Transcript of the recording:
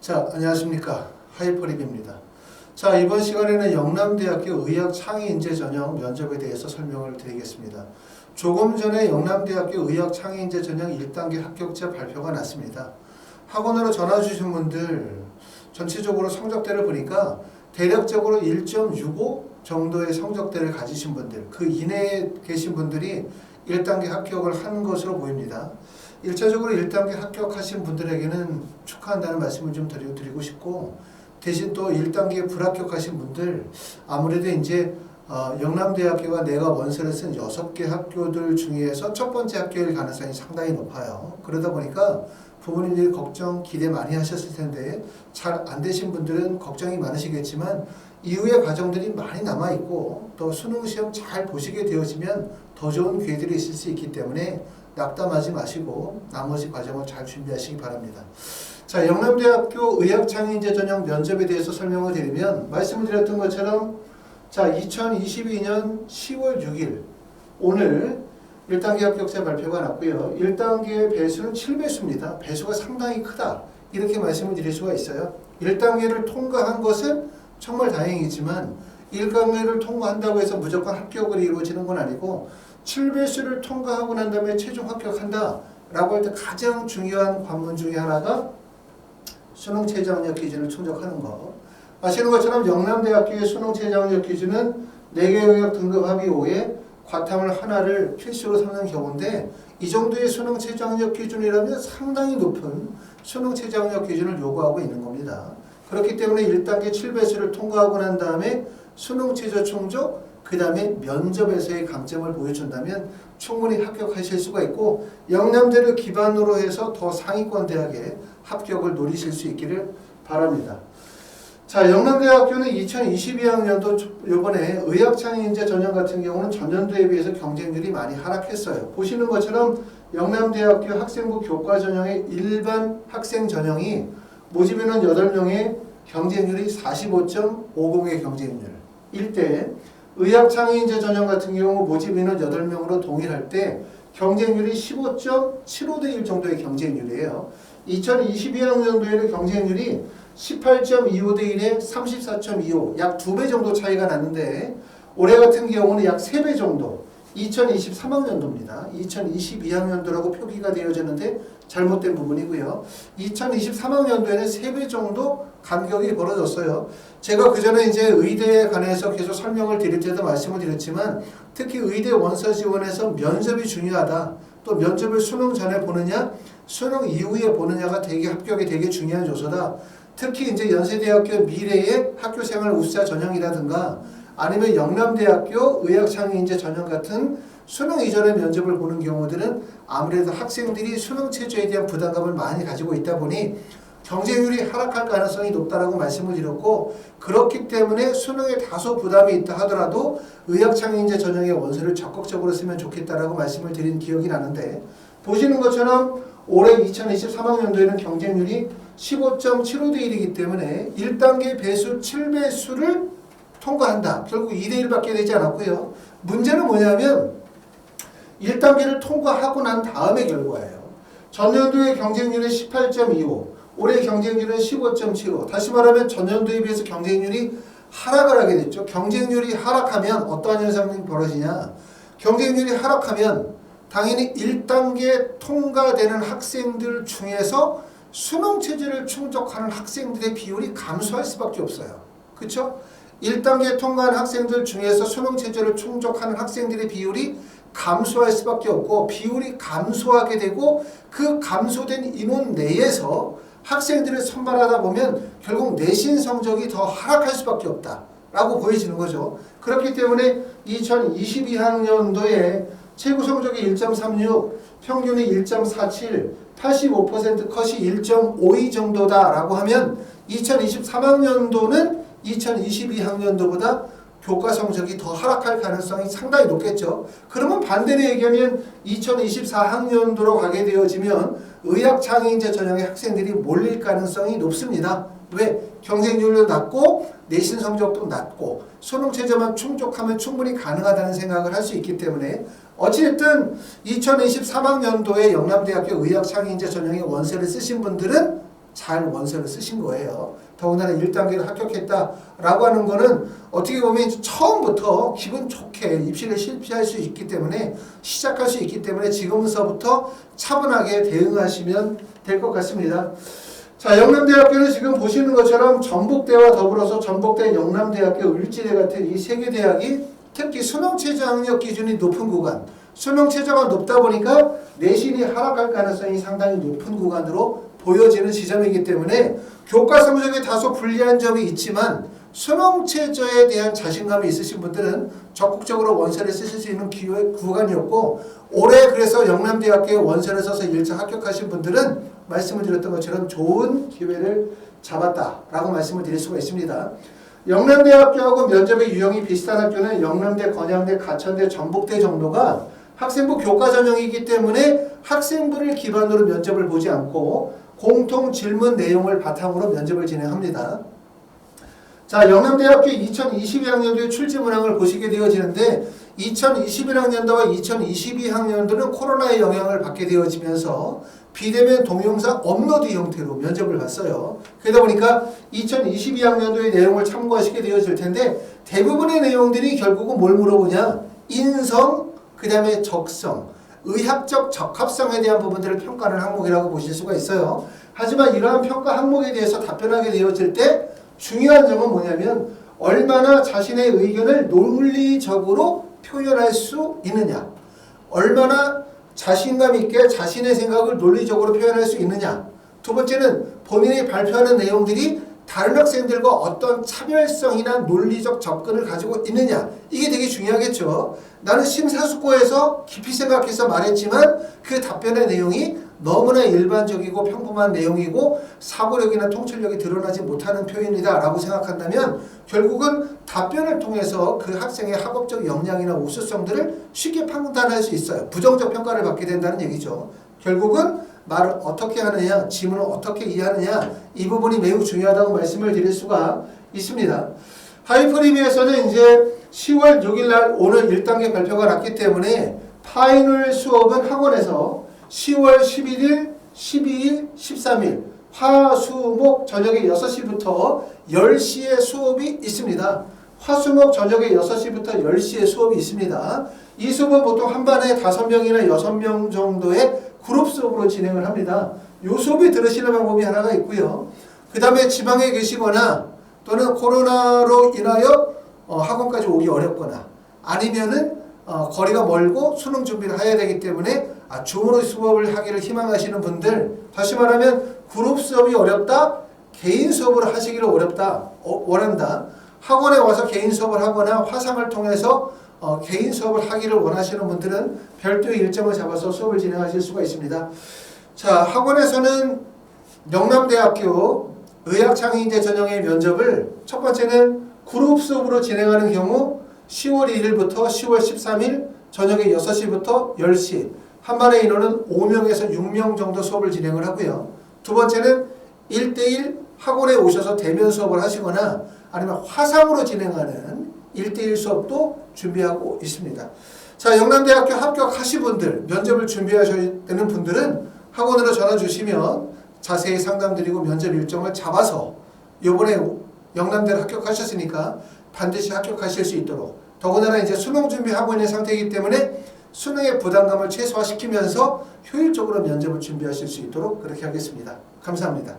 자, 안녕하십니까. 하이퍼립입니다. 자, 이번 시간에는 영남대학교 의학창의인재 전형 면접에 대해서 설명을 드리겠습니다. 조금 전에 영남대학교 의학창의인재 전형 1단계 합격자 발표가 났습니다. 학원으로 전화 주신 분들 전체적으로 성적대를 보니까 대략적으로 1.65 정도의 성적대를 가지신 분들, 그 이내에 계신 분들이 1단계 합격을 한 것으로 보입니다. 1차적으로 1단계 합격하신 분들에게는 축하한다는 말씀을 좀 드리고 싶고, 대신 또 1단계 불합격하신 분들, 아무래도 이제 영남대학교가 내가 원서를 쓴 6개 학교들 중에서 첫 번째 학교일 가능성이 상당히 높아요. 그러다 보니까 부모님들이 걱정, 기대 많이 하셨을 텐데 잘 안 되신 분들은 걱정이 많으시겠지만 이후의 과정들이 많이 남아있고 또 수능시험 잘 보시게 되어지면 더 좋은 기회들이 있을 수 있기 때문에 낙담하지 마시고 나머지 과정을 잘 준비하시기 바랍니다. 자, 영남대학교 의학창의인재 전형 면접에 대해서 설명을 드리면 말씀을 드렸던 것처럼 자, 2022년 10월 6일 오늘 1단계 합격자 발표가 났고요. 1단계 배수는 7배수입니다. 배수가 상당히 크다. 이렇게 말씀을 드릴 수가 있어요. 1단계를 통과한 것은 정말 다행이지만 1단계를 통과한다고 해서 무조건 합격을 이루어지는 건 아니고 7배수를 통과하고 난 다음에 최종 합격한다 라고 할 때 가장 중요한 관문 중에 하나가 수능 최저학력 기준을 충족하는 거. 아시는 것처럼 영남대학교의 수능 최저학력 기준은 4개 영역 등급 합의 5에 과탐을 하나를 필수로 삼는 경우인데 이 정도의 수능 최저학력 기준이라면 상당히 높은 수능 최저학력 기준을 요구하고 있는 겁니다. 그렇기 때문에 1단계 7배수를 통과하고 난 다음에 수능 최저 충족, 그 다음에 면접에서의 강점을 보여준다면 충분히 합격하실 수가 있고 영남대를 기반으로 해서 더 상위권 대학에 합격을 노리실 수 있기를 바랍니다. 자, 영남대학교는 2022학년도 이번에 의학창의인재 전형 같은 경우는 전년도에 비해서 경쟁률이 많이 하락했어요. 보시는 것처럼 영남대학교 학생부 교과 전형의 일반 학생 전형이 모집 인원 8명의 경쟁률이 45.50의 경쟁률 1대, 의학창의인재 전형 같은 경우 모집 인원 8명으로 동일할 때 경쟁률이 15.75대 1 정도의 경쟁률이에요. 2022학년도에는 경쟁률이 18.25대 1에 34.25, 약 2배 정도 차이가 났는데 올해 같은 경우는 약 3배 정도, 2023학년도입니다. 2022학년도라고 표기가 되어졌는데 잘못된 부분이고요. 2023학년도에는 3배 정도 간격이 벌어졌어요. 제가 그 전에 이제 의대에 관해서 계속 설명을 드릴 때도 말씀을 드렸지만 특히 의대 원서 지원에서 면접이 중요하다. 또 면접을 수능 전에 보느냐, 수능 이후에 보느냐가 되게 합격에 되게 중요한 요소다. 특히 이제 연세대학교 미래의 학교생활 우수자 전형이라든가 아니면 영남대학교 의학창의인재 전형 같은 수능 이전의 면접을 보는 경우들은 아무래도 학생들이 수능 체제에 대한 부담감을 많이 가지고 있다 보니 경쟁률이 하락할 가능성이 높다라고 말씀을 드렸고 그렇기 때문에 수능에 다소 부담이 있다 하더라도 의학창의인재 전형의 원서를 적극적으로 쓰면 좋겠다라고 말씀을 드린 기억이 나는데 보시는 것처럼 올해 2023학년도에는 경쟁률이 15.75대 1이기 때문에 1단계 배수 7배수를 통과한다. 결국 2대 1밖에 되지 않았고요. 문제는 뭐냐면 1단계를 통과하고 난 다음의 결과예요. 전년도의 경쟁률은 18.25, 올해 경쟁률은 15.75. 다시 말하면 전년도에 비해서 경쟁률이 하락을 하게 됐죠. 경쟁률이 하락하면 어떠한 현상이 벌어지냐. 경쟁률이 하락하면 당연히 1단계 통과되는 학생들 중에서 수능 체제를 충족하는 학생들의 비율이 감소할 수밖에 없어요. 그렇죠? 1단계 통과한 학생들 중에서 수능 체제를 충족하는 학생들의 비율이 감소할 수밖에 없고 비율이 감소하게 되고 그 감소된 인원 내에서 학생들을 선발하다 보면 결국 내신 성적이 더 하락할 수밖에 없다라고 보여지는 거죠. 그렇기 때문에 2022학년도에 최고 성적이 1.36, 평균이 1.47, 85% 컷이 1.52 정도다라고 하면 2023학년도는 2022학년도보다 교과 성적이 더 하락할 가능성이 상당히 높겠죠. 그러면 반대로 얘기하면 2024학년도로 가게 되어지면 의학창의인재 전형의 학생들이 몰릴 가능성이 높습니다. 왜? 경쟁률도 낮고 내신 성적도 낮고 수능 체제만 충족하면 충분히 가능하다는 생각을 할 수 있기 때문에 어찌됐든 2023학년도에 영남대학교 의학창의인재 전형의 원서를 쓰신 분들은 잘 원서를 쓰신 거예요. 더군다나 1단계를 합격했다라고 하는 거는 어떻게 보면 처음부터 기분 좋게 입시를 실패할 수 있기 때문에 시작할 수 있기 때문에 지금서부터 차분하게 대응하시면 될 것 같습니다. 자, 영남대학교는 지금 보시는 것처럼 전북대와 더불어서 전북대, 영남대학교, 을지대 같은 이 세 개 대학이 특히 수능 최저 학력 기준이 높은 구간, 수능 최저가 높다 보니까 내신이 하락할 가능성이 상당히 높은 구간으로 보여지는 지점이기 때문에 교과 성적에 다소 불리한 점이 있지만 수능 최저에 대한 자신감이 있으신 분들은 적극적으로 원서를 쓰실 수 있는 구간이었고, 올해 그래서 영남대학교에 원서를 써서 1차 합격하신 분들은 말씀을 드렸던 것처럼 좋은 기회를 잡았다라고 말씀을 드릴 수가 있습니다. 영남대학교하고 면접의 유형이 비슷한 학교는 영남대, 건양대, 가천대, 전북대 정도가 학생부 교과 전형이기 때문에 학생부를 기반으로 면접을 보지 않고 공통 질문 내용을 바탕으로 면접을 진행합니다. 자, 영남대학교 2022학년도의 출제 문항을 보시게 되어지는데 2021학년도와 2022학년도는 코로나의 영향을 받게 되어지면서 비대면 동영상 업로드 형태로 면접을 봤어요. 그러다 보니까 2022학년도의 내용을 참고하시게 되어질 텐데 대부분의 내용들이 결국은 뭘 물어보냐? 인성, 그 다음에 적성, 의학적 적합성에 대한 부분들을 평가하는 항목이라고 보실 수가 있어요. 하지만 이러한 평가 항목에 대해서 답변하게 되어질 때 중요한 점은 뭐냐면 얼마나 자신의 의견을 논리적으로 표현할 수 있느냐, 얼마나 자신감 있게 자신의 생각을 논리적으로 표현할 수 있느냐, 두 번째는 본인이 발표하는 내용들이 다른 학생들과 어떤 차별성이나 논리적 접근을 가지고 있느냐, 이게 되게 중요하겠죠. 나는 심사숙고해서 깊이 생각해서 말했지만 그 답변의 내용이 너무나 일반적이고 평범한 내용이고 사고력이나 통찰력이 드러나지 못하는 표현이다 라고 생각한다면 결국은 답변을 통해서 그 학생의 학업적 역량이나 우수성들을 쉽게 판단할 수 있어요. 부정적 평가를 받게 된다는 얘기죠. 결국은 말을 어떻게 하느냐, 지문을 어떻게 이해하느냐, 이 부분이 매우 중요하다고 말씀을 드릴 수가 있습니다. 하이퍼리뷰에서는 이제 10월 6일 날 오늘 1단계 발표가 났기 때문에 파이널 수업은 학원에서 10월 11일, 12일, 13일 화, 수, 목 저녁에 6시부터 10시에 수업이 있습니다. 화, 수, 목 저녁에 6시부터 10시에 수업이 있습니다. 이 수업은 보통 한 반에 5명이나 6명 정도의 그룹 수업으로 진행을 합니다. 이 수업이 들으시는 방법이 하나가 있고요. 그 다음에 지방에 계시거나 또는 코로나로 인하여 학원까지 오기 어렵거나 아니면은 거리가 멀고 수능 준비를 해야 되기 때문에 줌으로 수업을 하기를 희망하시는 분들, 다시 말하면 그룹 수업이 어렵다, 개인 수업을 하시기를 원한다, 학원에 와서 개인 수업을 하거나 화상을 통해서 개인 수업을 하기를 원하시는 분들은 별도의 일정을 잡아서 수업을 진행하실 수가 있습니다. 자, 학원에서는 영남대학교 의학창의인재 전형의 면접을 첫 번째는 그룹 수업으로 진행하는 경우 10월 1일부터 10월 13일 저녁에 6시부터 10시 한 반의 인원은 5명에서 6명 정도 수업을 진행을 하고요. 두 번째는 1대1 학원에 오셔서 대면 수업을 하시거나 아니면 화상으로 진행하는 1대1 수업도 준비하고 있습니다. 자, 영남대학교 합격하신 분들, 면접을 준비하셔야 되는 분들은 학원으로 전화 주시면 자세히 상담드리고 면접 일정을 잡아서 이번에 영남대를 합격하셨으니까 반드시 합격하실 수 있도록, 더군다나 이제 수능 준비하고 있는 상태이기 때문에 수능의 부담감을 최소화시키면서 효율적으로 면접을 준비하실 수 있도록 그렇게 하겠습니다. 감사합니다.